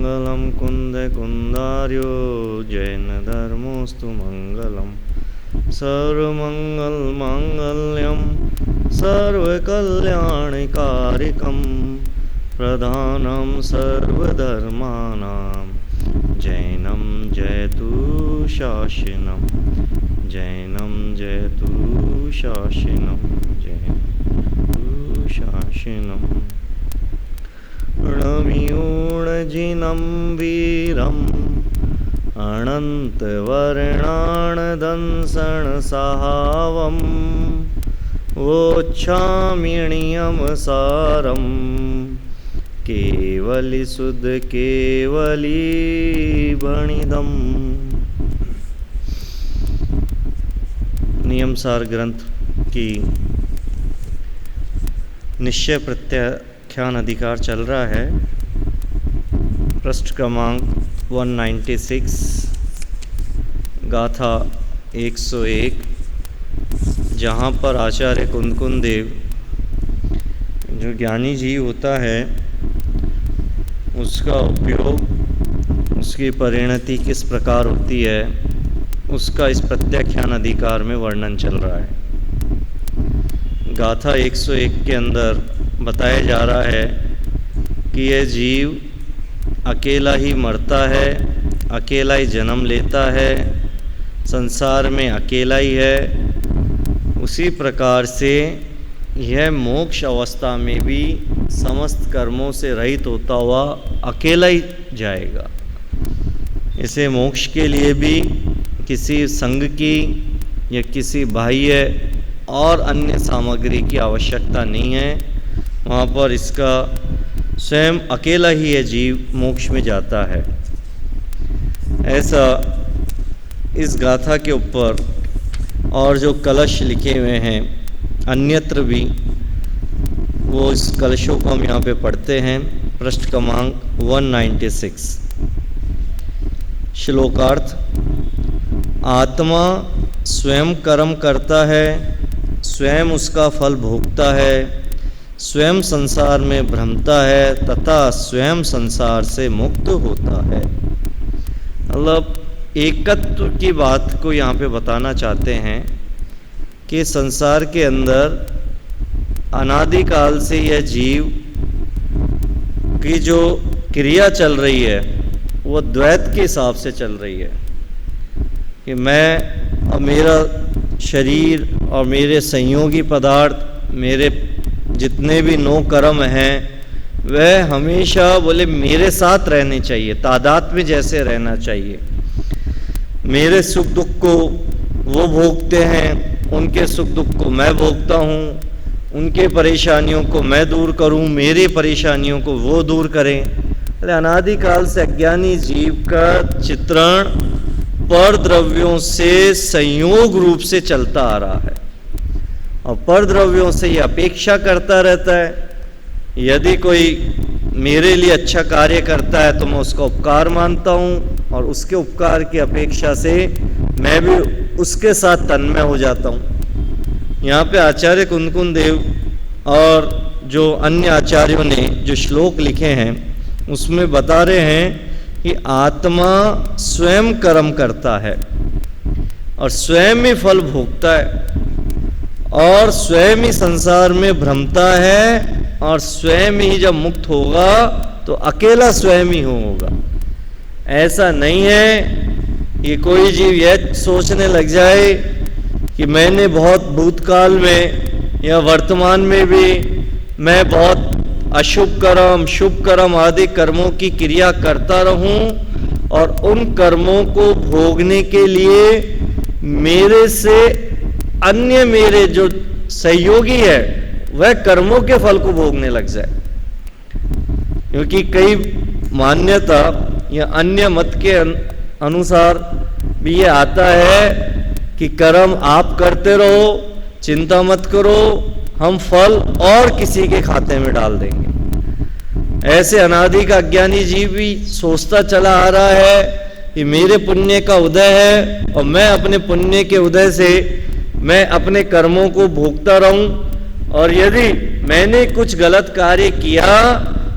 मङ्गलं कुन्दकुन्दार्यो जैनधर्मोऽस्तु मङ्गलम् सर्वमङ्गलमाङ्गल्यं सर्वकल्याणकारिकं प्रधानं सर्वधर्माणां जैनं जयतु शासनं जैनं जयतु शासनं जयतु शासनं रणमियूणजिनं वीरम् अनन्तवर्णाणदंसनसहावं वोच्छाम्यनियमसारं केवलीशुद्धकेवलीभणिदम्। नियमसार ग्रंथ की निश्चय प्रत्याख्यान अधिकार चल रहा है। पृष्ठ क्रमांक 196, गाथा 101, जहाँ पर आचार्य कुंदकुंद देव जो ज्ञानी जीव होता है उसका उपयोग, उसकी परिणति किस प्रकार होती है, उसका इस प्रत्याख्यान अधिकार में वर्णन चल रहा है। गाथा 101 के अंदर बताया जा रहा है कि यह जीव अकेला ही मरता है, अकेला ही जन्म लेता है, संसार में अकेला ही है। उसी प्रकार से यह मोक्ष अवस्था में भी समस्त कर्मों से रहित होता हुआ अकेला ही जाएगा। इसे मोक्ष के लिए भी किसी संग की या किसी बाह्य और अन्य सामग्री की आवश्यकता नहीं है। वहाँ पर इसका स्वयं अकेला ही यह जीव मोक्ष में जाता है। ऐसा इस गाथा के ऊपर और जो कलश लिखे हुए हैं अन्यत्र भी, वो इस कलशों को हम यहाँ पे पढ़ते हैं। पृष्ठ क्रमांक 196, श्लोकार्थ। आत्मा स्वयं कर्म करता है, स्वयं उसका फल भोगता है, स्वयं संसार में भ्रमता है तथा स्वयं संसार से मुक्त होता है। मतलब एकत्व की बात को यहाँ पे बताना चाहते हैं कि संसार के अंदर अनादिकाल से यह जीव की जो क्रिया चल रही है वो द्वैत के हिसाब से चल रही है कि मैं और मेरा शरीर और मेरे संयोगी पदार्थ, मेरे जितने भी 9 कर्म हैं वह हमेशा बोले मेरे साथ रहने चाहिए, तादाद में जैसे रहना चाहिए। मेरे सुख दुख को वो भोगते हैं, उनके सुख दुख को मैं भोगता हूँ, उनके परेशानियों को मैं दूर करूँ, मेरी परेशानियों को वो दूर करें। अनादिकाल से अज्ञानी जीव का चित्रण पर द्रव्यों से संयोग रूप से चलता आ रहा है और पर द्रव्यों से ये अपेक्षा करता रहता है। यदि कोई मेरे लिए अच्छा कार्य करता है तो मैं उसका उपकार मानता हूँ और उसके उपकार की अपेक्षा से मैं भी उसके साथ तन्मय हो जाता हूँ। यहाँ पे आचार्य कुंदकुंद देव और जो अन्य आचार्यों ने जो श्लोक लिखे हैं उसमें बता रहे हैं कि आत्मा स्वयं कर्म करता है और स्वयं ही फल भोगता है और स्वयं ही संसार में भ्रमता है और स्वयं ही जब मुक्त होगा तो अकेला स्वयं ही होगा। ऐसा नहीं है कि कोई जीव यह सोचने लग जाए कि मैंने बहुत भूतकाल में या वर्तमान में भी मैं बहुत अशुभ कर्म, शुभ कर्म आदि कर्मों की क्रिया करता रहूं और उन कर्मों को भोगने के लिए मेरे से अन्य मेरे जो सहयोगी है वह कर्मों के फल को भोगने लग जाए। क्योंकि कई मान्यता या अन्य मत के अनुसार भी ये आता है कि कर्म आप करते रहो, चिंता मत करो, हम फल और किसी के खाते में डाल देंगे। ऐसे अनादि का अज्ञानी जीव भी सोचता चला आ रहा है कि मेरे पुण्य का उदय है और मैं अपने पुण्य के उदय से मैं अपने कर्मों को भोगता रहूं और यदि मैंने कुछ गलत कार्य किया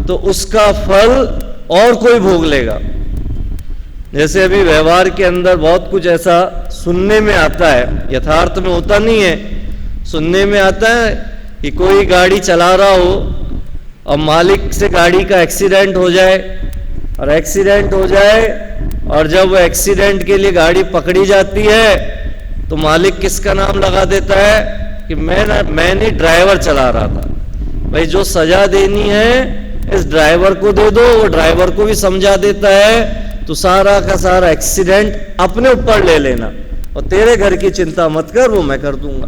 तो उसका फल और कोई भोग लेगा। जैसे अभी व्यवहार के अंदर बहुत कुछ ऐसा सुनने में आता है, यथार्थ में होता नहीं है, सुनने में आता है कि कोई गाड़ी चला रहा हो और मालिक से गाड़ी का एक्सीडेंट हो जाए, और एक्सीडेंट हो जाए और जब वो एक्सीडेंट के लिए गाड़ी पकड़ी जाती है तो मालिक किसका नाम लगा देता है कि मैंने ड्राइवर चला रहा था। भाई जो सजा देनी है इस ड्राइवर को दे दो, वो ड्राइवर को भी समझा देता है, तो सारा का सारा एक्सीडेंट अपने ऊपर ले लेना और तेरे घर की चिंता मत कर, वो मैं कर दूंगा।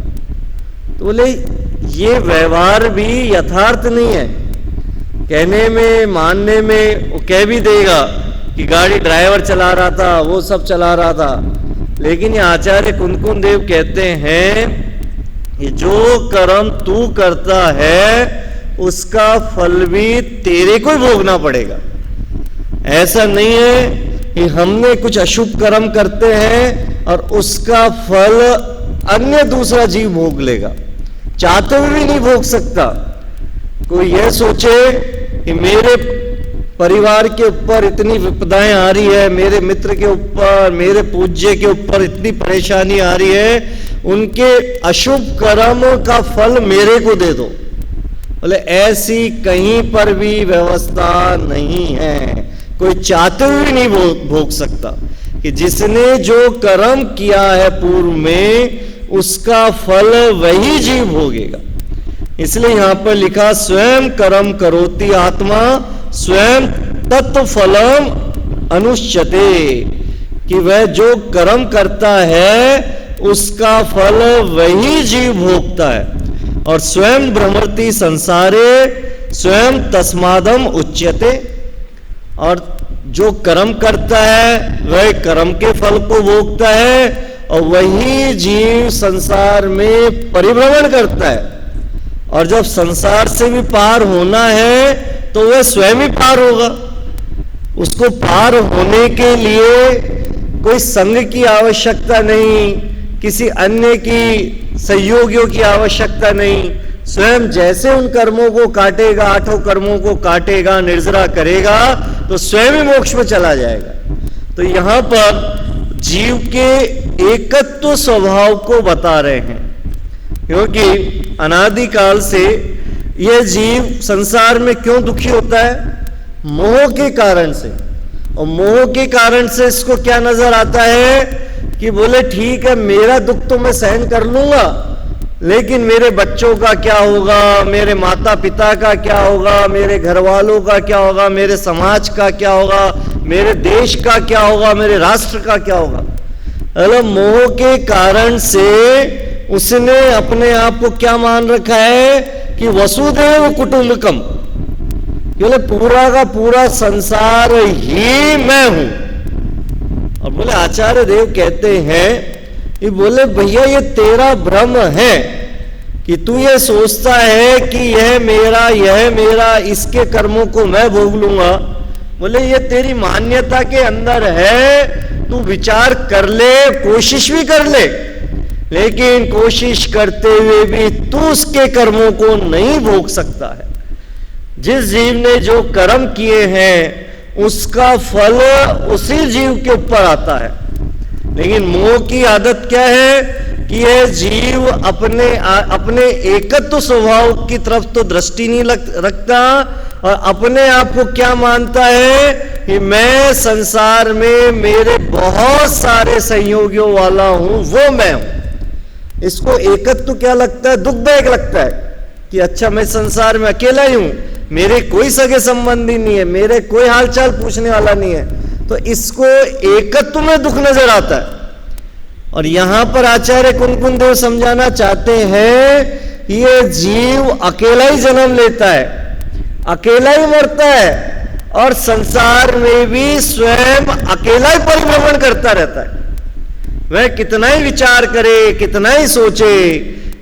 तो बोले ये व्यवहार भी यथार्थ नहीं है। कहने में मानने में वो कह भी देगा कि गाड़ी ड्राइवर चला रहा था, वो सब चला रहा था, लेकिन ये आचार्य कुंदकुन देव कहते हैं कि जो कर्म तू करता है उसका फल भी तेरे को ही भोगना पड़ेगा। ऐसा नहीं है कि हमने कुछ अशुभ कर्म करते हैं और उसका फल अन्य दूसरा जीव भोग लेगा, चाहते हुए भी नहीं भोग सकता। कोई यह सोचे कि मेरे परिवार के ऊपर इतनी विपदाएं आ रही है, मेरे मित्र के ऊपर, मेरे पूज्य के ऊपर इतनी परेशानी आ रही है, उनके अशुभ कर्म का फल मेरे को दे दो। बोले ऐसी कहीं पर भी व्यवस्था नहीं है, कोई चाहते हुए नहीं भोग सकता कि जिसने जो कर्म किया है पूर्व में उसका फल वही जीव भोगेगा। इसलिए यहां पर लिखा स्वयं कर्म करोति आत्मा स्वयं तत्व फलम अनुष्यते, कि वह जो कर्म करता है उसका फल वही जीव भोगता है। और स्वयं भ्रमति संसारे स्वयं तस्मादम उच्यते, और जो कर्म करता है वह कर्म के फल को भोगता है और वही जीव संसार में परिभ्रमण करता है। और जब संसार से भी पार होना है तो वह स्वयं ही पार होगा। उसको पार होने के लिए कोई संग की आवश्यकता नहीं, किसी अन्य की सहयोगियों की आवश्यकता नहीं। स्वयं जैसे उन कर्मों को काटेगा, आठों कर्मों को काटेगा, निर्जरा करेगा, तो स्वयं ही मोक्ष में चला जाएगा। तो यहां पर जीव के एकत्व स्वभाव को बता रहे हैं, क्योंकि अनादिकाल से यह जीव संसार में क्यों दुखी होता है? मोह के कारण से। और मोह के कारण से इसको क्या नजर आता है कि बोले ठीक है मेरा दुख तो मैं सहन कर लूंगा, लेकिन मेरे बच्चों का क्या होगा, मेरे माता पिता का क्या होगा, मेरे घर वालों का क्या होगा, मेरे समाज का क्या होगा, मेरे देश का क्या होगा, मेरे राष्ट्र का क्या होगा। मतलब मोह के कारण से उसने अपने आप को क्या मान रखा है कि वसुदेव कुटुंबकम, बोले पूरा का पूरा संसार ही मैं हूं। और बोले आचार्य देव कहते हैं कि बोले भैया ये तेरा भ्रम है कि तू ये सोचता है कि यह मेरा, इसके कर्मों को मैं भोग लूंगा। बोले ये तेरी मान्यता के अंदर है, तू विचार कर ले, कोशिश भी कर ले, लेकिन कोशिश करते हुए भी तू उसके कर्मों को नहीं भोग सकता है। जिस जीव ने जो कर्म किए हैं उसका फल उसी जीव के ऊपर आता है। लेकिन मोह की आदत क्या है कि यह जीव अपने एकत्व स्वभाव की तरफ तो दृष्टि नहीं रखता और अपने आप को क्या मानता है कि मैं संसार में मेरे बहुत सारे सहयोगियों वाला हूं, वो मैं हूं। इसको एकत्व क्या लगता है? दुखदायक लगता है कि अच्छा मैं संसार में अकेला ही हूं, मेरे कोई सगे संबंधी नहीं है, मेरे कोई हालचाल पूछने वाला नहीं है, तो इसको एकत्व में दुख नजर आता है। और यहां पर आचार्य कुंदकुन देव समझाना चाहते हैं ये जीव अकेला ही जन्म लेता है, अकेला ही मरता है और संसार में भी स्वयं अकेला ही परिभ्रमण करता रहता है। वह कितना ही विचार करे, कितना ही सोचे,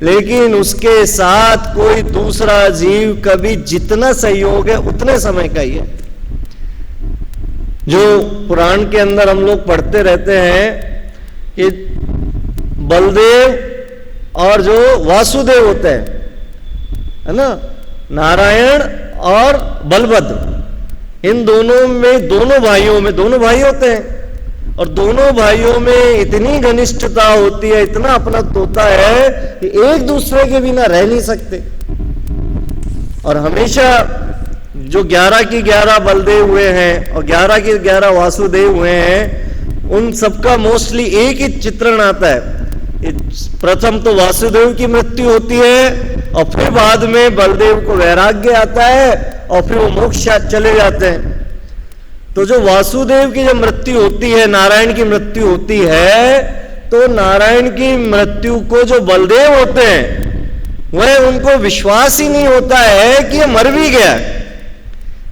लेकिन उसके साथ कोई दूसरा जीव कभी जितना सहयोग है उतने समय का ही है। जो पुराण के अंदर हम लोग पढ़ते रहते हैं कि बलदेव और जो वासुदेव होते हैं, है ना, नारायण और बलभद्र, इन दोनों में, दोनों भाइयों में, दोनों भाई होते हैं और दोनों भाइयों में इतनी घनिष्ठता होती है, इतना अपनत्व होता है कि एक दूसरे के बिना रह नहीं सकते। और हमेशा जो 11 की 11 बलदेव हुए हैं और 11 की 11 वासुदेव हुए हैं, उन सबका मोस्टली एक ही चित्रण आता है। प्रथम तो वासुदेव की मृत्यु होती है और फिर बाद में बलदेव को वैराग्य आता है और फिर वो मोक्ष चले जाते हैं। तो जो वासुदेव की जब मृत्यु होती है, नारायण की मृत्यु होती है, तो नारायण की मृत्यु को जो बलदेव होते हैं वह उनको विश्वास ही नहीं होता है कि ये मर भी गया।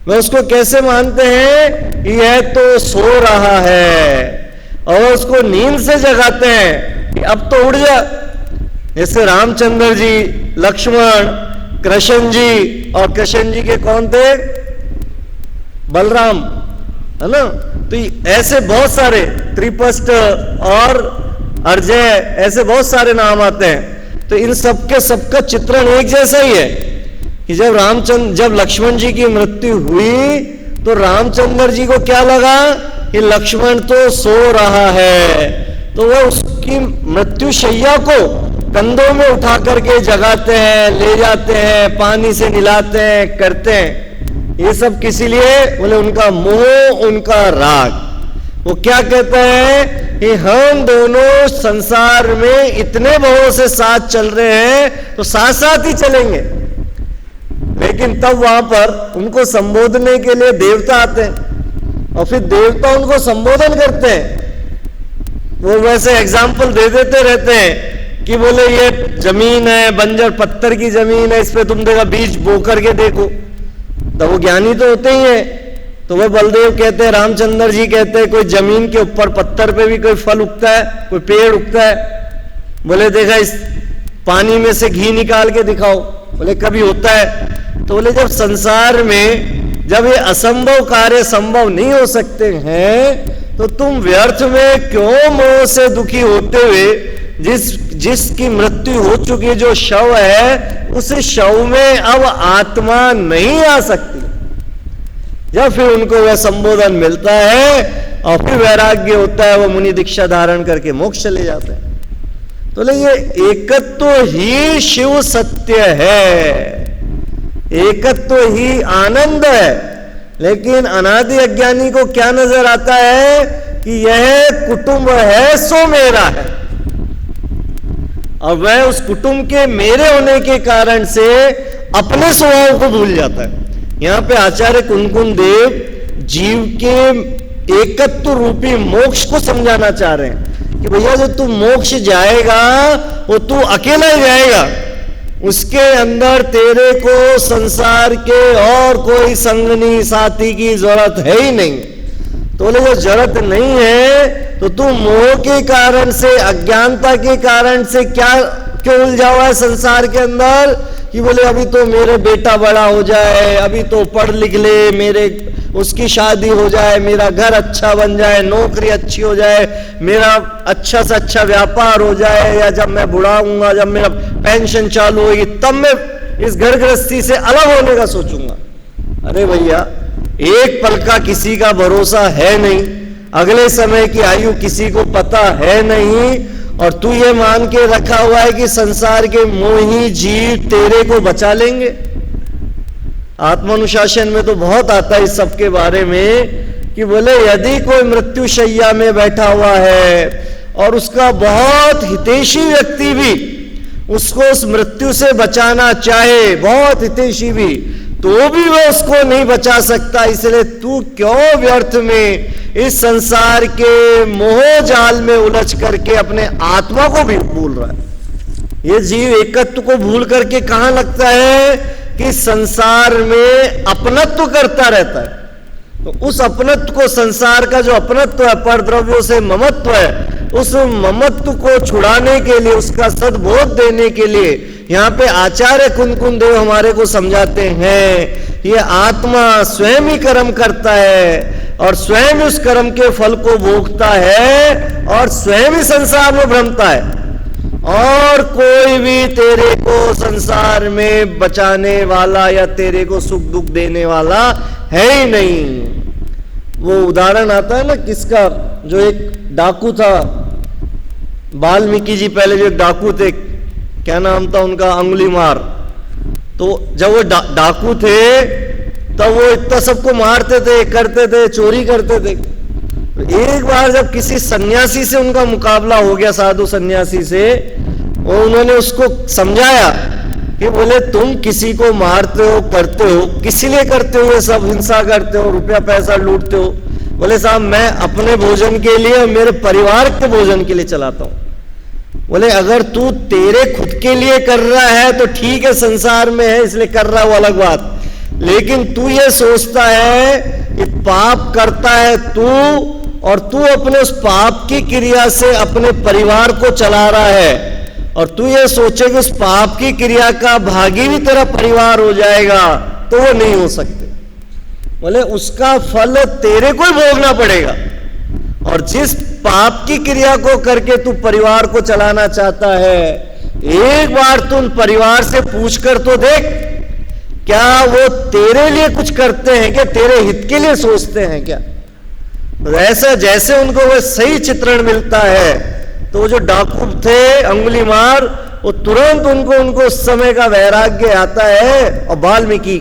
वह उसको कैसे मानते हैं, यह तो सो रहा है, और उसको नींद से जगाते हैं कि अब तो उड़ जा। जैसे रामचंद्र जी, लक्ष्मण, कृष्ण जी, और कृष्ण जी के कौन थे, बलराम, है ना। तो ऐसे बहुत सारे, त्रिपष्ट और अर्जय, ऐसे बहुत सारे नाम आते हैं। तो इन सबके सबका चित्रण एक जैसा ही है कि जब लक्ष्मण जी की मृत्यु हुई तो रामचंद्र जी को क्या लगा कि लक्ष्मण तो सो रहा है, तो वह उसकी मृत्यु शैया को कंधों में उठा करके जगाते हैं, ले जाते हैं, पानी से नहलाते हैं, करते हैं। ये सब किसी लिए, बोले उनका मोह, उनका राग। वो क्या कहते हैं कि हम दोनों संसार में इतने भावों से साथ चल रहे हैं तो साथ साथ ही चलेंगे। लेकिन तब वहां पर उनको संबोधने के लिए देवता आते हैं और फिर देवता उनको संबोधन करते हैं। वो वैसे एग्जाम्पल दे देते रहते हैं कि बोले ये जमीन है, बंजर पत्थर की जमीन है, इस पे तुम देखा बीज बो करके देखो। तो वो ज्ञानी तो होते ही है। तो वह बलदेव कहते हैं, रामचंद्र जी कहते हैं, कोई जमीन के ऊपर पत्थर पे भी कोई फल उगता है, कोई पेड़ उगता है? बोले देखा इस पानी में से घी निकाल के दिखाओ। बोले कभी होता है। तो बोले जब संसार में जब ये असंभव कार्य संभव नहीं हो सकते हैं तो तुम व्यर्थ में क्यों मोह से दुखी होते हुए जिसकी मृत्यु हो चुकी, जो शव है, उस शव में अब आत्मा नहीं आ सकती। जब फिर उनको वह संबोधन मिलता है और फिर वैराग्य होता है, वो मुनि दीक्षा धारण करके मोक्ष चले जाते हैं। तो ये एकत्व ही शिव सत्य है, एकत्व ही आनंद है। लेकिन अनादि अज्ञानी को क्या नजर आता है कि यह कुटुंब है सो मेरा है, और वह उस कुटुंब के मेरे होने के कारण से अपने स्वभाव को भूल जाता है। यहां पे आचार्य कुनकुन देव जीव के एकत्व रूपी मोक्ष को समझाना चाह रहे हैं कि भैया जो तू मोक्ष जाएगा वो तू अकेला ही जाएगा, उसके अंदर तेरे को संसार के और कोई संगनी साथी की जरूरत है ही नहीं। तो बोले जो जरूरत नहीं है तो तू मोह के कारण से, अज्ञानता के कारण से क्यों उलझा हुआ है संसार के अंदर कि बोले अभी तो मेरे बेटा बड़ा हो जाए, अभी तो पढ़ लिख ले, उसकी शादी हो जाए, मेरा घर अच्छा बन जाए, नौकरी अच्छी हो जाए, मेरा अच्छा से अच्छा व्यापार हो जाए, या जब मैं बुढ़ा हूंगा, जब मेरा पेंशन चालू होगी, तब मैं इस घर गृहस्थी से अलग होने का सोचूंगा। अरे भैया, एक पल का किसी का भरोसा है नहीं, अगले समय की आयु किसी को पता है नहीं, और तू ये मान के रखा हुआ है कि संसार के मोही जीव तेरे को बचा लेंगे। आत्मानुशासन में तो बहुत आता है इस सब के बारे में कि बोले यदि कोई मृत्यु शैया में बैठा हुआ है और उसका बहुत हितैषी व्यक्ति भी उसको उस मृत्यु से बचाना चाहे, बहुत हितैषी भी, तो भी वह उसको नहीं बचा सकता। इसलिए तू क्यों व्यर्थ में इस संसार के मोह जाल में उलझ करके अपने आत्मा को भी भूल रहा है। ये जीव एकत्व को भूल करके कहां लगता है कि संसार में अपनत्व करता रहता है। तो उस अपनत्व को, संसार का जो अपनत्व है, पर द्रव्यों से ममत्व है, उस ममत्व को छुड़ाने के लिए, उसका सद्बोध देने के लिए यहाँ पे आचार्य कुनकुन देव हमारे को समझाते हैं ये आत्मा स्वयं ही कर्म करता है और स्वयं उस कर्म के फल को भोगता है और स्वयं ही संसार में भ्रमता है। और कोई भी तेरे को संसार में बचाने वाला या तेरे को सुख दुख देने वाला है ही नहीं। वो उदाहरण आता है ना किसका, जो एक डाकू था, वाल्मीकि जी पहले जो एक डाकू थे, क्या नाम था उनका, अंगुलीमार। तो जब वो डाकू थे तब वो इतना सबको मारते थे, करते थे, चोरी करते थे। एक बार जब किसी सन्यासी से उनका मुकाबला हो गया, साधु सन्यासी से, और उन्होंने उसको समझाया कि बोले तुम किसी को मारते हो, करते हो, किस लिए करते हो, ये सब हिंसा करते हो, रुपया पैसा लूटते हो। बोले साहब मैं अपने भोजन के लिए और मेरे परिवार के भोजन के लिए चलाता हूं। बोले अगर तू तेरे खुद के लिए कर रहा है तो ठीक है, संसार में है इसलिए कर रहा है, वो अलग बात। लेकिन तू ये सोचता है कि पाप करता है तू, और तू अपने उस पाप की क्रिया से अपने परिवार को चला रहा है, और तू ये सोचे कि उस पाप की क्रिया का भागी भी तेरा परिवार हो जाएगा, तो वो नहीं हो सकते। बोले उसका फल तेरे को ही भोगना पड़ेगा। और जिस पाप की क्रिया को करके तू परिवार को चलाना चाहता है, एक बार तुम परिवार से पूछकर तो देख, क्या वो तेरे लिए कुछ करते हैं क्या, तेरे हित के लिए सोचते हैं क्या। ऐसा जैसे उनको वो सही चित्रण मिलता है, तो वो जो डाकू थे अंगुलीमार, वो तुरंत उनको उस समय का वैराग्य आता है और वाल्मीकि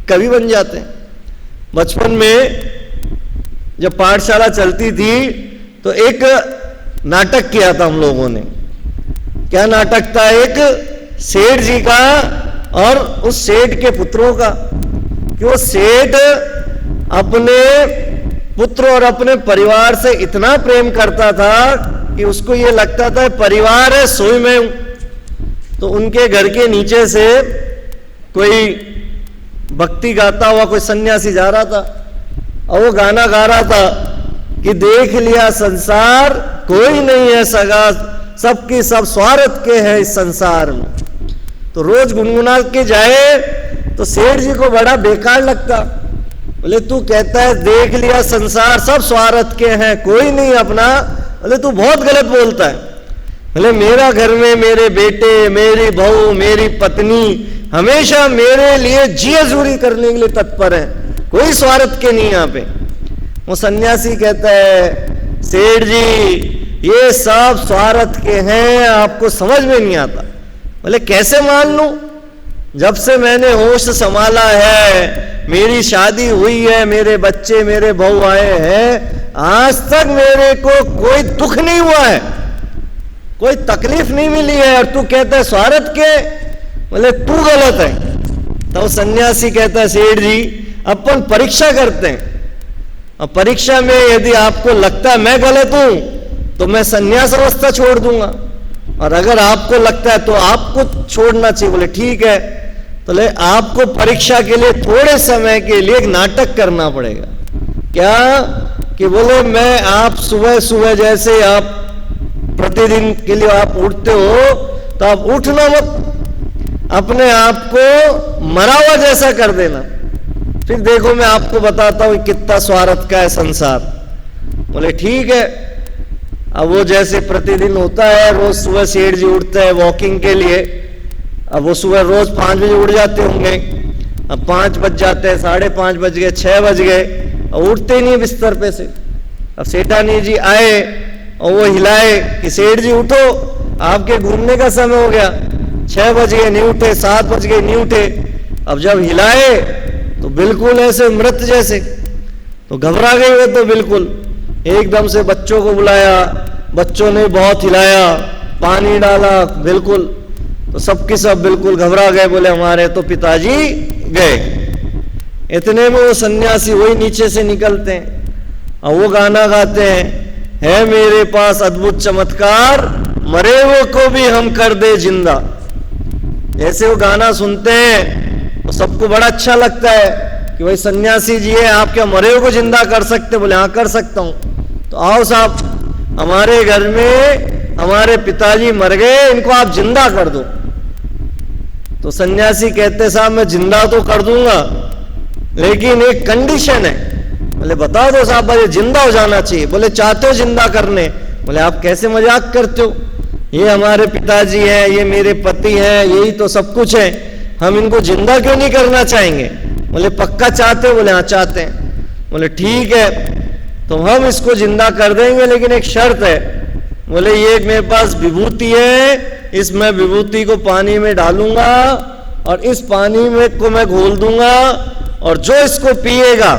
कवि बन जाते हैं। बचपन में जब पाठशाला चलती थी तो एक नाटक किया था हम लोगों ने। क्या नाटक था, एक सेठ जी का और उस सेठ के पुत्रों का, कि वो सेठ अपने पुत्र और अपने परिवार से इतना प्रेम करता था कि उसको ये लगता था परिवार है सोई मैं हूं। तो उनके घर के नीचे से कोई भक्ति गाता हुआ कोई सन्यासी जा रहा था, और वो गाना गा रहा था कि देख लिया संसार कोई नहीं है सगा, सबकी सब स्वार्थ के हैं इस संसार में। तो रोज गुनगुना के जाए तो सेठ जी को बड़ा बेकार लगता। बोले तू कहता है देख लिया संसार सब स्वार्थ के हैं, कोई नहीं अपना। बोले तू बहुत गलत बोलता है। बोले मेरा घर में मेरे बेटे, मेरी बहू, मेरी पत्नी हमेशा मेरे लिए जी हजूरी करने के लिए तत्पर है, कोई स्वार्थ के नहीं यहाँ पे। वो सन्यासी कहता है सेठ जी ये सब स्वार्थ के हैं, आपको समझ में नहीं आता। बोले कैसे मान लूं, जब से मैंने होश संभाला है, मेरी शादी हुई है, मेरे बच्चे मेरे बहू आए हैं, आज तक मेरे को कोई दुख नहीं हुआ है, कोई तकलीफ नहीं मिली है, और तू कहता है स्वार्थ के। बोले तू गलत है। तो सन्यासी कहता है सेठ जी अपन परीक्षा करते हैं, और परीक्षा में यदि आपको लगता है मैं गलत हूं तो मैं सन्यास अवस्था छोड़ दूंगा, और अगर आपको लगता है तो आपको छोड़ना चाहिए। बोले ठीक है। तो ले आपको परीक्षा के लिए थोड़े समय के लिए एक नाटक करना पड़ेगा। क्या कि बोले मैं आप सुबह सुबह जैसे आप प्रतिदिन के लिए आप उठते हो तो आप उठना मत, अपने आप को मरा हुआ जैसा कर देना, फिर देखो मैं आपको बताता हूं कितना स्वार्थ का है संसार। बोले ठीक है। अब वो जैसे प्रतिदिन होता है, रोज सुबह सेठ जी उठते हैं वॉकिंग के लिए। अब वो सुबह रोज 5 बजे उठ जाते होंगे, अब 5 बज जाते हैं, 5:30 बज गए, 6 बज गए, और उठते ही नहीं बिस्तर पे से। अब सेठानी जी आए और वो हिलाए कि सेठ जी उठो, आपके घूमने का समय हो गया। 6 बज गए नहीं उठे, 7 बज गए नहीं उठे। अब जब हिलाए तो बिल्कुल ऐसे मृत जैसे, तो घबरा गए वो तो बिल्कुल। एकदम से बच्चों को बुलाया, बच्चों ने बहुत हिलाया, पानी डाला बिल्कुल, तो सबके सब बिल्कुल घबरा गए। बोले हमारे तो पिताजी गए। इतने में वो सन्यासी वही नीचे से निकलते हैं और वो गाना गाते हैं, है मेरे पास अद्भुत चमत्कार, मरे हुए को भी हम कर दे जिंदा। जैसे वो गाना सुनते हैं तो सबको बड़ा अच्छा लगता है कि भाई सन्यासी जी है, आप क्या मरे हुए को जिंदा कर सकते? बोले हाँ कर सकता हूं। तो आओ साहब, हमारे घर में हमारे पिताजी मर गए, इनको आप जिंदा कर दो। तो सन्यासी कहते साहब मैं जिंदा तो कर दूंगा, लेकिन एक कंडीशन है। बोले बता दो साहब, ये जिंदा हो जाना चाहिए। बोले चाहते हो जिंदा करने? बोले आप कैसे मजाक करते हो, ये हमारे पिताजी हैं, ये मेरे पति हैं, यही तो सब कुछ है, हम इनको जिंदा क्यों नहीं करना चाहेंगे? बोले पक्का चाहते हो? बोले हाँ चाहते हैं। बोले ठीक है, तो हम इसको जिंदा कर देंगे, लेकिन एक शर्त है। बोले ये मेरे पास विभूति है, इस मैं विभूति को पानी में डालूंगा और इस पानी में को मैं घोल दूंगा, और जो इसको पिएगा,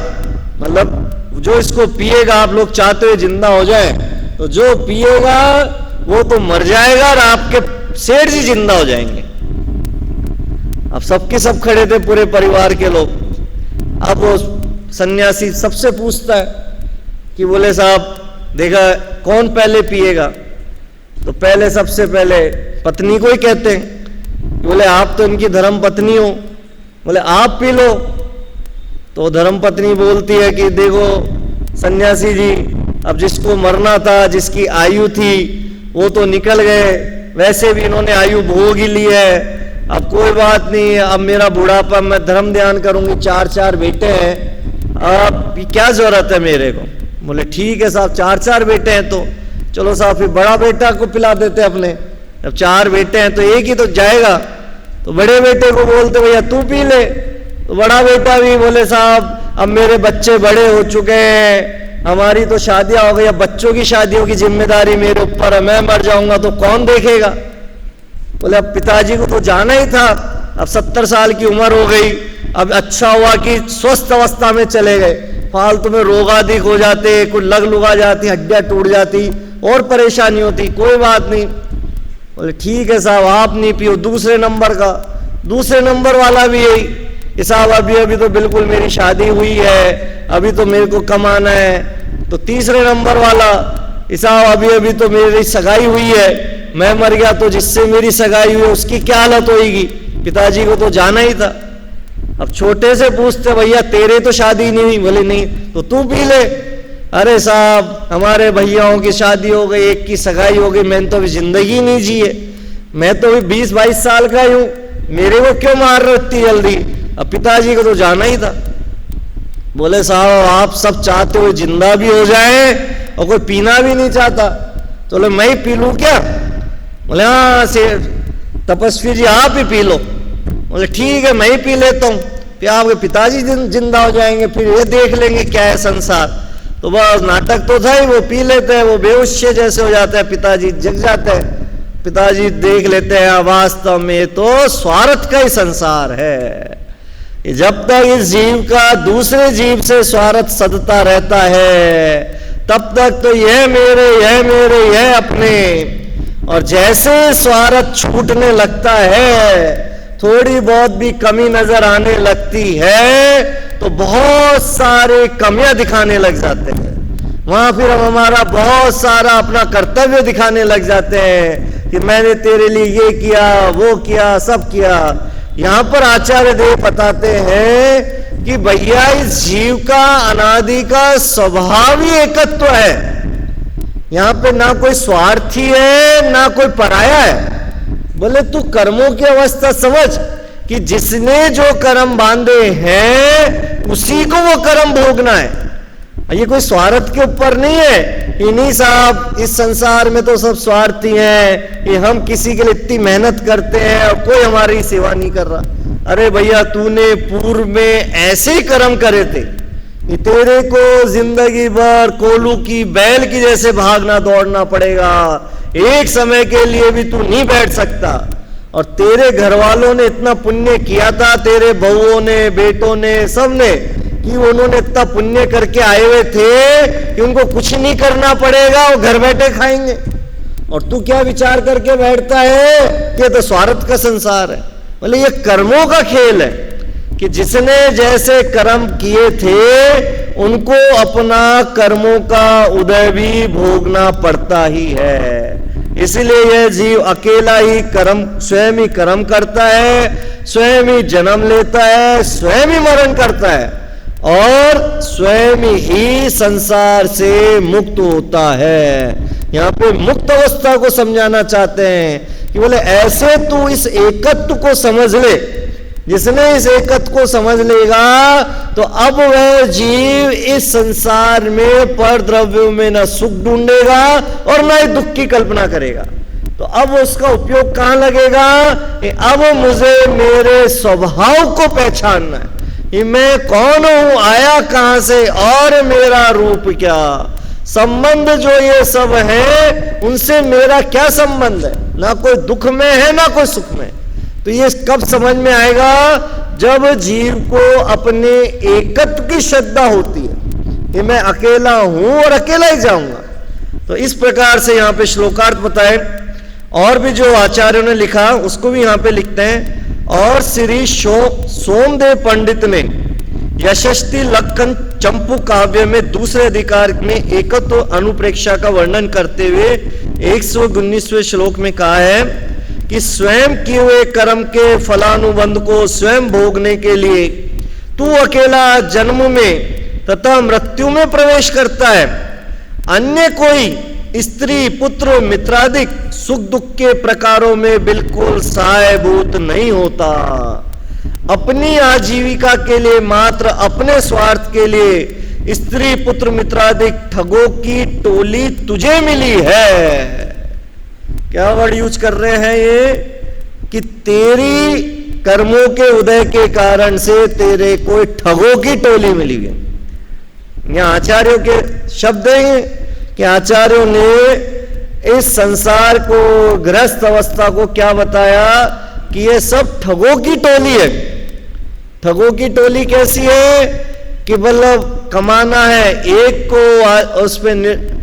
मतलब जो इसको पिएगा, आप लोग चाहते हो जिंदा हो जाए, तो जो पिएगा वो तो मर जाएगा और आपके सेठ जी जिंदा हो जाएंगे। अब सबके सब खड़े थे, पूरे परिवार के लोग। अब वो सन्यासी सबसे पूछता है कि बोले साहब देखा कौन पहले पिएगा? तो पहले सबसे पहले पत्नी को ही कहते हैं। बोले आप तो इनकी धर्म पत्नी हो, बोले आप पी लो। तो धर्म पत्नी बोलती है कि देखो सन्यासी जी, अब जिसको मरना था, जिसकी आयु थी, वो तो निकल गए, वैसे भी इन्होंने आयु भोग ही ली है, अब कोई बात नहीं, अब मेरा बुढ़ापा, मैं धर्म ध्यान करूंगी, 4 बेटे हैं, अब क्या जरूरत है मेरे को? बोले ठीक है साहब, 4 बेटे हैं तो चलो साहब फिर बड़ा बेटा को पिला देते अपने, जब 4 बेटे हैं तो एक ही तो जाएगा। तो बड़े बेटे को बोलते भैया तू पी ले। तो बड़ा बेटा भी बोले साहब अब मेरे बच्चे बड़े हो चुके हैं, हमारी तो शादियां हो गई, अब बच्चों की शादियों की जिम्मेदारी मेरे ऊपर है, मैं मर जाऊंगा तो कौन देखेगा? बोले अब पिताजी को तो जाना ही था, अब 70 साल की उम्र हो गई, अब अच्छा हुआ कि स्वस्थ अवस्था में चले गए, फालतू में रोग आदि हो जाते, कुछ लग लुगा जाती, हड्डियां टूट जाती और परेशानी होती, कोई बात नहीं। बोले ठीक है साहब आप नहीं पियो। दूसरे नंबर वाला भी यही, साहब अभी तो बिल्कुल मेरी शादी हुई है, अभी तो मेरे को कमाना है। तो तीसरे नंबर वाला, साहब अभी तो मेरी सगाई हुई है, मैं मर गया तो जिससे मेरी सगाई हुई उसकी क्या हालत होगी? पिताजी को तो जाना ही था। अब छोटे से पूछते भैया तेरे तो शादी नहीं हुई? बोले नहीं। तो तू पी ले। अरे साहब हमारे भैयाओं की शादी हो गई, एक की सगाई हो गई, मैंने तो अभी जिंदगी नहीं जी है, मैं तो अभी 20-22 साल का ही हूं, मेरे को क्यों मार रहे इतनी जल्दी? अब पिताजी को तो जाना ही था। बोले साहब आप सब चाहते हो जिंदा भी हो जाए और कोई पीना भी नहीं चाहता, तो बोले मैं ही पी लूं क्या? बोले हाँ तपस्वी जी आप ही पी लो। बोले ठीक है मैं ही पी लेता हूँ, फिर आपके पिताजी जिंदा हो जाएंगे, फिर ये देख लेंगे क्या है संसार। तो बस नाटक तो था ही, वो पी लेते हैं, वो बेहोश जैसे हो जाते हैं, पिताजी जग जाते हैं। पिताजी देख लेते हैं वास्तव में तो स्वार्थ का ही संसार है, जब तक इस जीव का दूसरे जीव से स्वार्थ सदता रहता है तब तक तो यह मेरे यह अपने, और जैसे स्वार्थ छूटने लगता है, थोड़ी बहुत भी कमी नजर आने लगती है तो बहुत सारे कमियां दिखाने लग जाते हैं, वहां फिर हम हमारा बहुत सारा अपना कर्तव्य दिखाने लग जाते हैं कि मैंने तेरे लिए ये किया वो किया सब किया। यहां पर आचार्य देव बताते हैं कि भैया इस जीव का अनादि का स्वभाव ही एकत्व है, यहां पे ना कोई स्वार्थी है ना कोई पराया है। बोले तू कर्मों की अवस्था समझ कि जिसने जो कर्म बांधे हैं उसी को वो कर्म भोगना है, ये कोई स्वार्थ के ऊपर नहीं है। इन्हीं साहब इस संसार में तो सब स्वार्थी हैं, ये हम किसी के लिए इतनी मेहनत करते हैं और कोई हमारी सेवा नहीं कर रहा। अरे भैया तूने पूर्व में ऐसे ही कर्म करे थे कि तेरे को जिंदगी भर कोलू की बैल की जैसे भागना दौड़ना पड़ेगा, एक समय के लिए भी तू नहीं बैठ सकता। और तेरे घर वालों ने इतना पुण्य किया था, तेरे बहुओं ने बेटों ने सबने, कि उन्होंने इतना पुण्य करके आए हुए थे कि उनको कुछ नहीं करना पड़ेगा, वो घर बैठे खाएंगे। और तू क्या विचार करके बैठता है कि ये तो स्वार्थ का संसार है। बोले ये कर्मों का खेल है कि जिसने जैसे कर्म किए थे उनको अपना कर्मों का उदय भी भोगना पड़ता ही है। इसलिए यह जीव अकेला ही कर्म, स्वयं ही कर्म करता है, स्वयं ही जन्म लेता है, स्वयं ही मरण करता है और स्वयं ही संसार से मुक्त होता है। यहाँ पे मुक्त अवस्था को समझाना चाहते हैं कि बोले ऐसे तू इस एकत्व को समझ ले, जिसने इस एकत्व को समझ लेगा तो अब वह जीव इस संसार में पर द्रव्यों में न सुख ढूंढेगा और न ही दुख की कल्पना करेगा। तो अब उसका उपयोग कहां लगेगा कि अब मुझे मेरे स्वभाव को पहचानना है कि मैं कौन हूं, आया कहां से और मेरा रूप क्या, संबंध जो ये सब है उनसे मेरा क्या संबंध है, ना कोई दुख में है ना कोई सुख में। तो ये कब समझ में आएगा, जब जीव को अपने एकत्व की श्रद्धा होती है कि मैं अकेला हूं और अकेला ही जाऊंगा। तो इस प्रकार से यहां पे श्लोकार्थ बताए, और भी जो आचार्यों ने लिखा उसको भी यहां पे लिखते हैं। और श्री सोमदेव पंडित ने यशस्ति लखन चंपू काव्य में दूसरे अधिकार में एकत्व अनुप्रेक्षा का वर्णन करते हुए 119वें श्लोक में कहा है कि स्वयं किए हुए कर्म के फलानुबंध को स्वयं भोगने के लिए तू अकेला जन्म में तथा मृत्यु में प्रवेश करता है, अन्य कोई स्त्री पुत्र मित्रादिक सुख दुख के प्रकारों में बिल्कुल सहायभूत नहीं होता। अपनी आजीविका के लिए मात्र अपने स्वार्थ के लिए स्त्री पुत्र मित्रादिक ठगों की टोली तुझे मिली है। क्या वर्ड यूज कर रहे हैं ये, कि तेरी कर्मों के उदय के कारण से तेरे कोई ठगों की टोली मिली है। यहां आचार्यों के शब्द हैं कि आचार्यों ने इस संसार को, गृहस्थ अवस्था को क्या बताया कि ये सब ठगों की टोली है। ठगों की टोली कैसी है कि मतलब कमाना है, एक को उस पे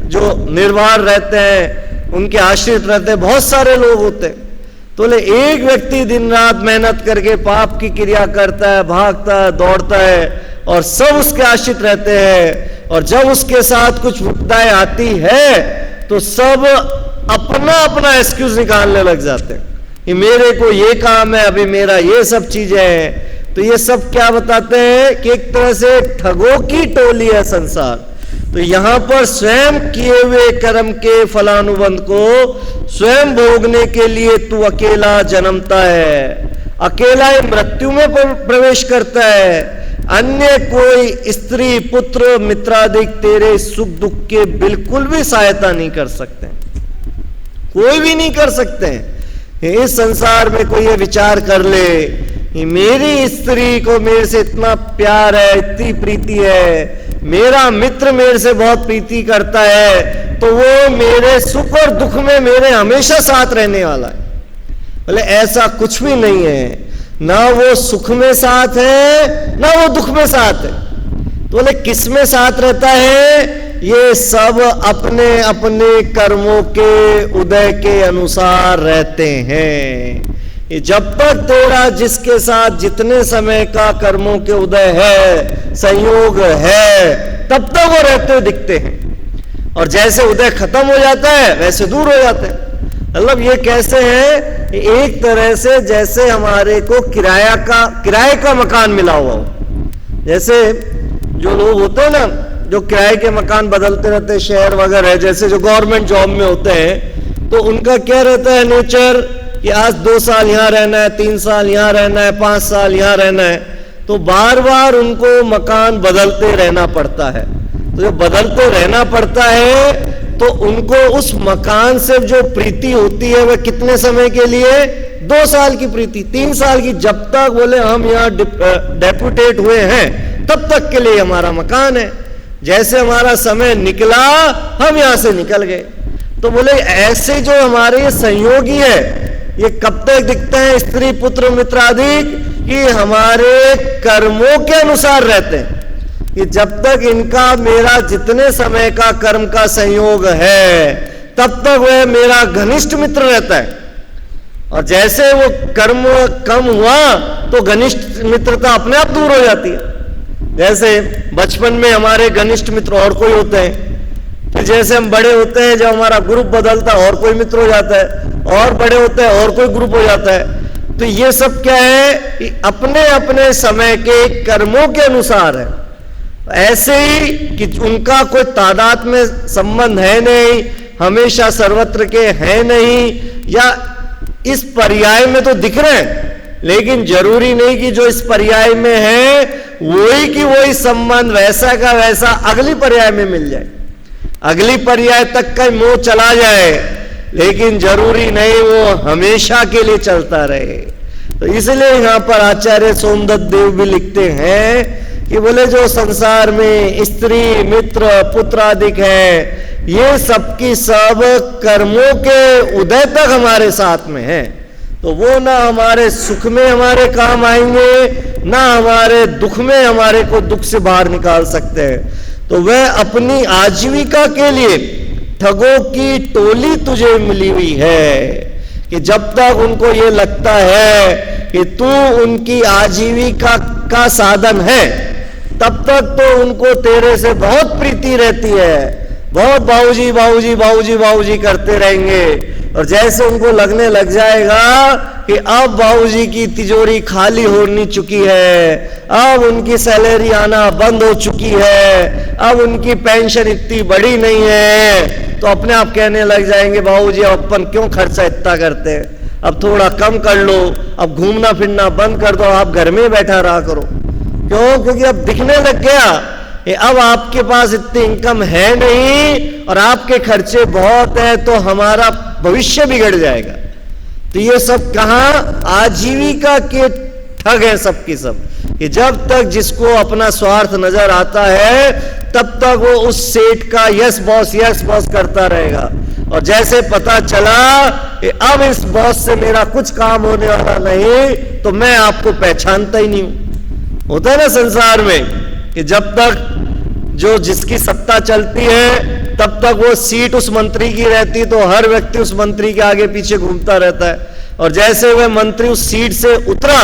जो निर्वाह रहते हैं, उनके आश्रित रहते हैं, बहुत सारे लोग होते हैं। तो ले एक व्यक्ति दिन रात मेहनत करके पाप की क्रिया करता है, भागता है, दौड़ता है और सब उसके आश्रित रहते हैं। और जब उसके साथ कुछ विपदाएं आती है तो सब अपना अपना एक्सक्यूज निकालने लग जाते हैं कि मेरे को ये काम है, अभी मेरा ये सब चीजें हैं। तो ये सब क्या बताते हैं कि एक तरह से ठगों की टोली है संसार। तो यहां पर स्वयं किए हुए कर्म के फलानुबंध को स्वयं भोगने के लिए तू अकेला जन्मता है, अकेला ही मृत्यु में प्रवेश करता है, अन्य कोई स्त्री पुत्र मित्रादिक तेरे सुख दुख के बिल्कुल भी सहायता नहीं कर सकते, कोई भी नहीं कर सकते। इस संसार में कोई ये विचार कर ले कि मेरी स्त्री को मेरे से इतना प्यार है, इतनी प्रीति है, मेरा मित्र मेरे से बहुत प्रीति करता है, तो वो मेरे सुख और दुख में मेरे हमेशा साथ रहने वाला है। बोले ऐसा कुछ भी नहीं है, ना वो सुख में साथ है ना वो दुख में साथ है। तो बोले किस में साथ रहता है, ये सब अपने अपने कर्मों के उदय के अनुसार रहते हैं। जब तक तेरा जिसके साथ जितने समय का कर्मों के उदय है, संयोग है, तब तक वो रहते दिखते हैं, और जैसे उदय खत्म हो जाता है वैसे दूर हो जाते हैं। मतलब ये कैसे है, एक तरह से जैसे हमारे को किराए का मकान मिला हुआ हो। जैसे जो लोग होते हैं ना, जो किराए के मकान बदलते रहते हैं शहर वगैरह, जैसे जो गवर्नमेंट जॉब में होते हैं, तो उनका क्या रहता है नेचर कि आज 2 साल यहां रहना है, 3 साल यहां रहना है, 5 साल यहां रहना है, तो बार बार उनको मकान बदलते रहना पड़ता है। तो जब बदलते रहना पड़ता है तो उनको उस मकान से जो प्रीति होती है वह कितने समय के लिए, 2 साल की प्रीति, 3 साल की, जब तक बोले हम यहाँ डेप्यूटेट हुए हैं तब तक के लिए हमारा मकान है। जैसे हमारा समय निकला हम यहां से निकल गए। तो बोले ऐसे जो हमारे संयोगी है ये कब तक दिखते हैं, स्त्री पुत्र मित्र आदि, कि हमारे कर्मों के अनुसार रहते हैं, कि जब तक इनका मेरा जितने समय का कर्म का संयोग है तब तक वह मेरा घनिष्ठ मित्र रहता है, और जैसे वो कर्म कम हुआ तो घनिष्ठ मित्रता अपने आप दूर हो जाती है। जैसे बचपन में हमारे घनिष्ठ मित्र और कोई होते हैं, फिर जैसे हम बड़े होते हैं, जब हमारा ग्रुप बदलता है और कोई मित्र हो जाता है, और बड़े होते हैं और कोई ग्रुप हो जाता है। तो ये सब क्या है कि अपने अपने समय के कर्मों के अनुसार है। ऐसे ही कि उनका कोई तादाद में संबंध है नहीं, हमेशा सर्वत्र के है नहीं, या इस पर्याय में तो दिख रहे हैं लेकिन जरूरी नहीं कि जो इस पर्याय में है वही की वही संबंध वैसा का वैसा अगली पर्याय में मिल जाए, अगली पर्याय तक का मोह चला जाए। लेकिन जरूरी नहीं वो हमेशा के लिए चलता रहे। तो इसलिए यहाँ पर आचार्य सोमदत्त देव भी लिखते हैं कि बोले जो संसार में स्त्री मित्र पुत्र आदि है, ये सब की सब कर्मों के उदय तक हमारे साथ में है, तो वो ना हमारे सुख में हमारे काम आएंगे, ना हमारे दुख में हमारे को दुख से बाहर निकाल सकते हैं। तो वह अपनी आजीविका के लिए ठगों की टोली तुझे मिली हुई है कि जब तक उनको ये लगता है कि तू उनकी आजीविका का साधन है, तब तक तो उनको तेरे से बहुत प्रीति रहती है, बहुत बाबूजी बाबूजी बाबूजी बाबूजी करते रहेंगे। और जैसे उनको लगने लग जाएगा कि अब बाबूजी की तिजोरी खाली होनी चुकी है, अब उनकी सैलरी आना बंद हो चुकी है, अब उनकी पेंशन इतनी बड़ी नहीं है, तो अपने आप कहने लग जाएंगे बाबूजी अब अपन क्यों खर्चा इतना करते हैं, अब थोड़ा कम कर लो, अब घूमना फिरना बंद कर दो, आप घर में बैठा रहा करो। क्यों? क्योंकि अब दिखने लग गया कि अब आपके पास इतनी इनकम है नहीं और आपके खर्चे बहुत है, तो हमारा भविष्य बिगड़ जाएगा। तो ये सब कहां? आजीविका के ठग है सब की सब, कि जब तक जिसको अपना स्वार्थ नजर आता है तब तक वो उस सेठ का यस बॉस करता रहेगा। और जैसे पता चला कि अब इस बॉस से मेरा कुछ काम होने वाला नहीं, तो मैं आपको पहचानता ही नहीं हूं। होता है ना संसार में कि जब तक जो जिसकी सत्ता चलती है तब तक वो सीट उस मंत्री की रहती, तो हर व्यक्ति उस मंत्री के आगे पीछे घूमता रहता है। और जैसे वह मंत्री उस सीट से उतरा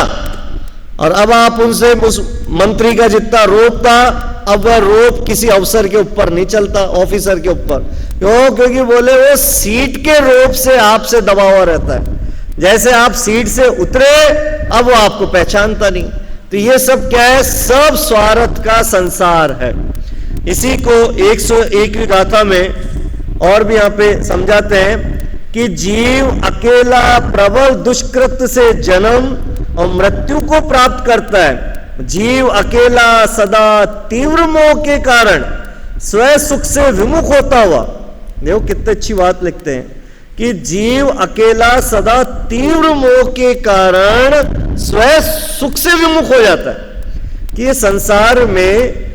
और अब आप उनसे उस मंत्री का जितना रोब था, अब वह रोब किसी अफसर के ऊपर नहीं चलता, ऑफिसर के ऊपर। क्यों? क्योंकि बोले वो सीट के रोब से आपसे दबा हुआ रहता है। जैसे आप सीट से उतरे अब वो आपको पहचानता नहीं। तो ये सब क्या है? सब स्वार्थ का संसार है। इसी को 101वीं गाथा में और भी यहां पे समझाते हैं कि जीव अकेला प्रबल दुष्कृत से जन्म और मृत्यु को प्राप्त करता है। जीव अकेला सदा तीव्र मोह के कारण स्वयं सुख से विमुख होता हुआ, देखो कितनी अच्छी बात लिखते हैं कि जीव अकेला सदा तीव्र मोह के कारण स्वयं सुख से विमुख हो जाता है। कि ये संसार में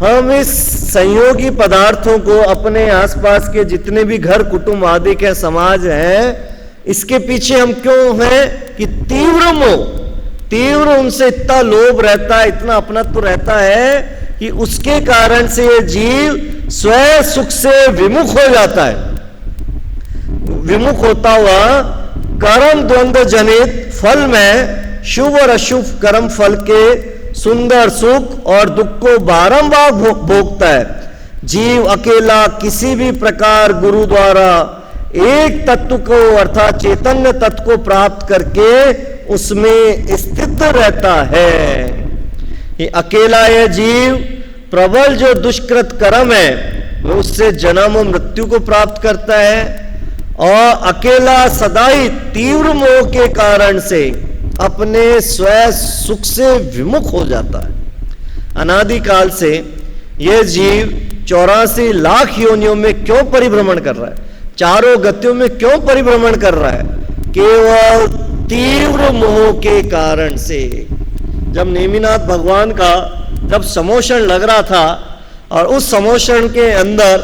हम इस संयोगी पदार्थों को अपने आसपास के जितने भी घर कुटुंब आदि के समाज हैं, इसके पीछे हम क्यों हैं? कि तीव्र उनसे इतना लोभ रहता है, इतना अपनत्व रहता है कि उसके कारण से ये जीव स्वयं सुख से विमुख हो जाता है। विमुख होता हुआ कर्म द्वंद्व जनित फल में शुभ और अशुभ कर्म फल के सुंदर सुख और दुख को बारंबार भोगता है। जीव अकेला किसी भी प्रकार गुरु द्वारा एक तत्व को अर्थात चैतन्य तत्व को प्राप्त करके उसमें स्थित रहता है। ये अकेला यह जीव प्रबल जो दुष्कृत कर्म है वो उससे जन्म और मृत्यु को प्राप्त करता है, और अकेला सदा ही तीव्र मोह के कारण से अपने स्वयं सुख से विमुख हो जाता है। अनादिकाल से यह जीव 84 लाख योनियों में क्यों परिभ्रमण कर रहा है, चारों गतियों में क्यों परिभ्रमण कर रहा है? केवल तीव्र मोह के कारण से। जब नेमिनाथ भगवान का जब समोषण लग रहा था और उस समोषण के अंदर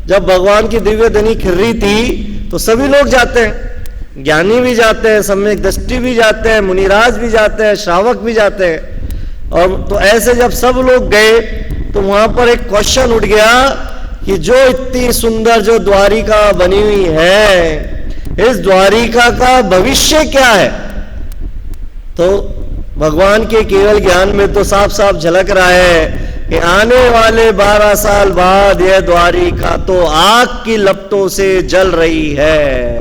जब भगवान की दिव्य धनी खिल रही थी, तो सभी लोग जाते हैं, ज्ञानी भी जाते हैं, सम्यक दृष्टि भी जाते हैं, मुनिराज भी जाते हैं, श्रावक भी जाते हैं। और तो ऐसे जब सब लोग गए तो वहां पर एक क्वेश्चन उठ गया कि जो इतनी सुंदर जो द्वारिका बनी हुई है, इस द्वारिका का भविष्य क्या है? तो भगवान के केवल ज्ञान में तो साफ साफ झलक रहा है कि आने वाले 12 साल बाद यह द्वारिका तो आग की लपटों से जल रही है।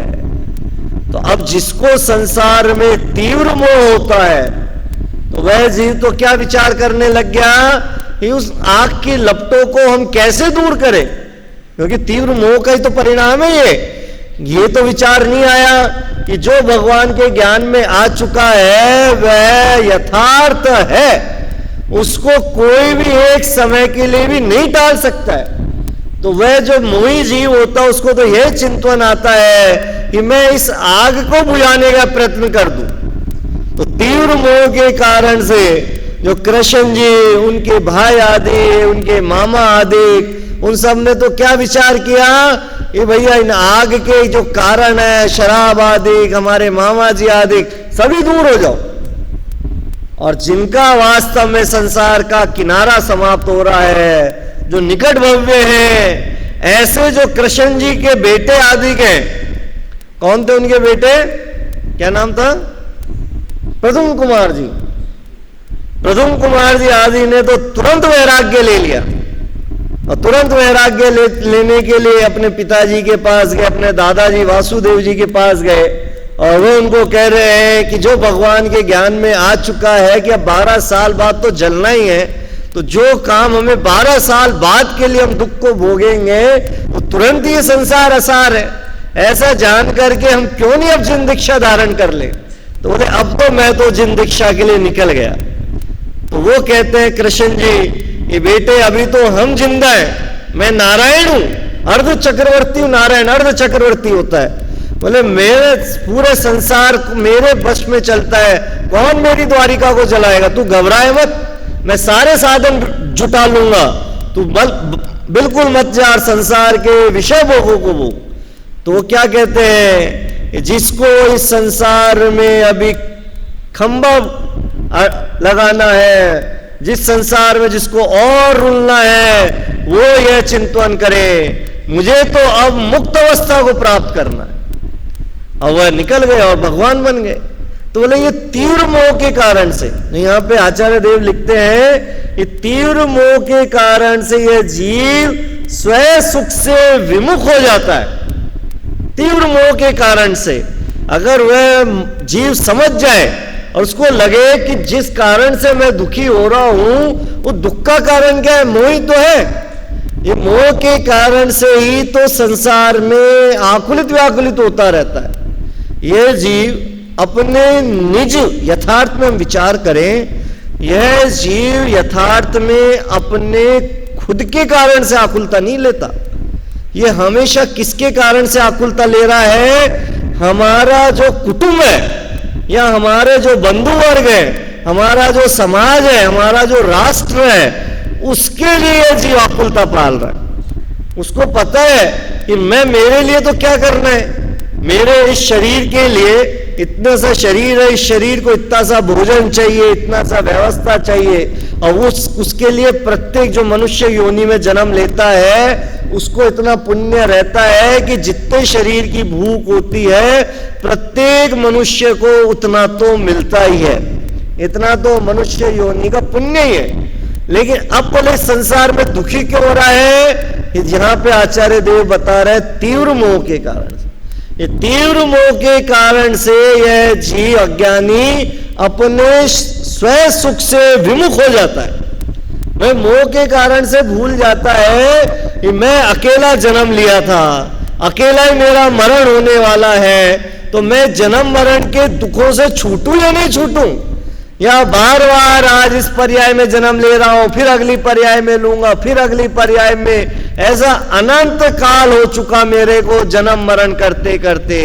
तो अब जिसको संसार में तीव्र मोह होता है, तो वह जीव तो क्या विचार करने लग गया कि उस आग की लपटों को हम कैसे दूर करें, क्योंकि तीव्र मोह का ही तो परिणाम है ये तो विचार नहीं आया कि जो भगवान के ज्ञान में आ चुका है वह यथार्थ है, उसको कोई भी एक समय के लिए भी नहीं टाल सकता है। तो वह जो मोही जीव होता है उसको तो यह चिंतन आता है कि मैं इस आग को बुझाने का प्रयत्न कर दूं। तो तीव्र मोह के कारण से जो कृष्ण जी, उनके भाई आदि, उनके मामा आदि, उन सब ने तो क्या विचार किया कि भैया इन आग के जो कारण है, शराब आदि, हमारे मामा जी आदि, सभी दूर हो जाओ, और जिनका वास्तव में संसार का किनारा समाप्त हो रहा है, जो निकट भव्य है, ऐसे जो कृष्ण जी के बेटे आदि के, कौन थे उनके बेटे, क्या नाम था, प्रद्युम्न कुमार जी। प्रद्युम्न कुमार जी आदि ने तो तुरंत वैराग्य ले लिया, और तुरंत वैराग्य लेने के लिए अपने पिताजी के पास गए, अपने दादाजी वासुदेव जी के पास गए, और वो उनको कह रहे हैं कि जो भगवान के ज्ञान में आ चुका है कि अब 12 साल बाद तो जलना ही है, तो जो काम हमें 12 साल बाद के लिए हम दुख को भोगेंगे वो तुरंत ही संसार असार है, ऐसा जान करके हम क्यों नहीं अब जिन दीक्षा धारण कर ले। तो बोले अब तो मैं तो जिन दीक्षा के लिए निकल गया। तो वो कहते हैं कृष्ण जी, ये बेटे अभी तो हम जिंदा हैं, मैं नारायण हूं, अर्ध चक्रवर्ती हूं, नारायण अर्ध चक्रवर्ती होता है। बोले मेरे पूरे संसार मेरे वश में चलता है, कौन मेरी द्वारिका को जलाएगा, तू घबराए मत, मैं सारे साधन जुटा लूंगा, तू बिल्कुल मत जा संसार के विषय भोगों को वो। तो वो क्या कहते हैं, जिसको इस संसार में अभी खंभा लगाना है, जिस संसार में जिसको और रुलना है, वो यह चिंतन करे मुझे तो अब मुक्त अवस्था को प्राप्त करना है। और वह निकल गए और भगवान बन गए। तो बोले ये तीव्र मोह के कारण से, यहाँ पे आचार्य देव लिखते हैं कि तीव्र मोह के कारण से यह जीव स्वयं सुख से विमुख हो जाता है। तीव्र मोह के कारण से अगर वह जीव समझ जाए और उसको लगे कि जिस कारण से मैं दुखी हो रहा हूं वो दुख का कारण क्या है, मोह ही तो है, ये मोह के कारण से ही तो संसार में आकुलित व्याकुलित होता रहता है। यह जीव अपने निज यथार्थ में हम विचार करें, यह जीव यथार्थ में अपने खुद के कारण से आकुलता नहीं लेता, यह हमेशा किसके कारण से आकुलता ले रहा है, हमारा जो कुटुंब है या हमारे जो बंधु वर्ग है, हमारा जो समाज है, हमारा जो राष्ट्र है, उसके लिए जीव आकुलता पाल रहा है। उसको पता है कि मैं मेरे लिए तो क्या करना है, मेरे इस शरीर के लिए इतना सा शरीर है, इस शरीर को इतना सा भोजन चाहिए, इतना सा व्यवस्था चाहिए, और उसके लिए प्रत्येक जो मनुष्य योनि में जन्म लेता है उसको इतना पुण्य रहता है कि जितने शरीर की भूख होती है प्रत्येक मनुष्य को उतना तो मिलता ही है, इतना तो मनुष्य योनि का पुण्य ही है। लेकिन अब बोले संसार में दुखी क्यों हो रहा है, जहां पे आचार्य देव बता रहे तीव्र मोह के कारण से। ये तीव्र मोह के कारण से यह जीव अज्ञानी अपने स्वयं सुख से विमुख हो जाता है। वह मोह के कारण से भूल जाता है कि मैं अकेला जन्म लिया था, अकेला ही मेरा मरण होने वाला है, तो मैं जन्म मरण के दुखों से छूटूं या नहीं छूटूं, या बार बार आज इस पर्याय में जन्म ले रहा हूं, फिर अगली पर्याय में लूंगा, फिर अगली पर्याय में, ऐसा अनंत काल हो चुका मेरे को जन्म मरण करते करते।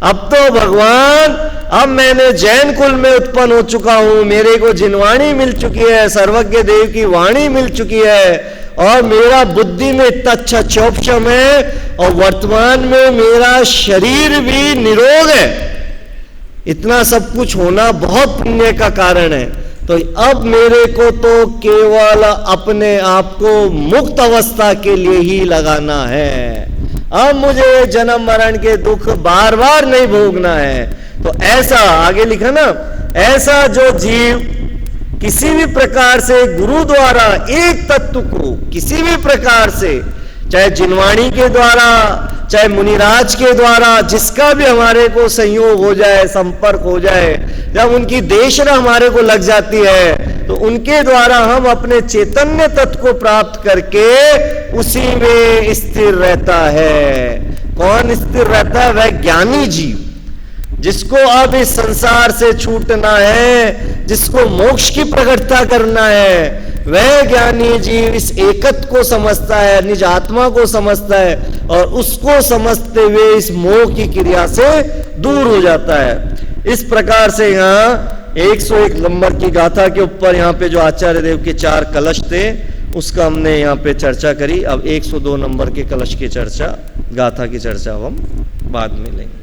अब तो भगवान, अब मैंने जैन कुल में उत्पन्न हो चुका हूं, मेरे को जिनवाणी मिल चुकी है, सर्वज्ञ देव की वाणी मिल चुकी है, और मेरा बुद्धि में इतना अच्छा चौपशम है, और वर्तमान में मेरा शरीर भी निरोग है। इतना सब कुछ होना बहुत पुण्य का कारण है। तो अब मेरे को तो केवल अपने आप को मुक्त अवस्था के लिए ही लगाना है, अब मुझे जन्म मरण के दुख बार बार नहीं भोगना है। तो ऐसा आगे लिखा ना, ऐसा जो जीव किसी भी प्रकार से गुरु द्वारा एक तत्व को किसी भी प्रकार से, चाहे जिनवाणी के द्वारा, चाहे मुनिराज के द्वारा, जिसका भी हमारे को संयोग हो जाए, संपर्क हो जाए, जब उनकी देशना हमारे को लग जाती है तो उनके द्वारा हम अपने चैतन्य तत्व को प्राप्त करके उसी में स्थिर रहता है। कौन स्थिर रहता है? वह ज्ञानी जीव। जिसको अब इस संसार से छूटना है, जिसको मोक्ष की प्रकटता करना है, वह ज्ञानी जीव इस एकत्व को समझता है, निज आत्मा को समझता है और उसको समझते हुए इस मोह की क्रिया से दूर हो जाता है। इस प्रकार से यहाँ 101 नंबर की गाथा के ऊपर यहाँ पे जो आचार्य देव के 4 कलश थे उसका हमने यहाँ पे चर्चा करी। अब 102 नंबर के कलश की चर्चा, गाथा की चर्चा हम बाद में लेंगे।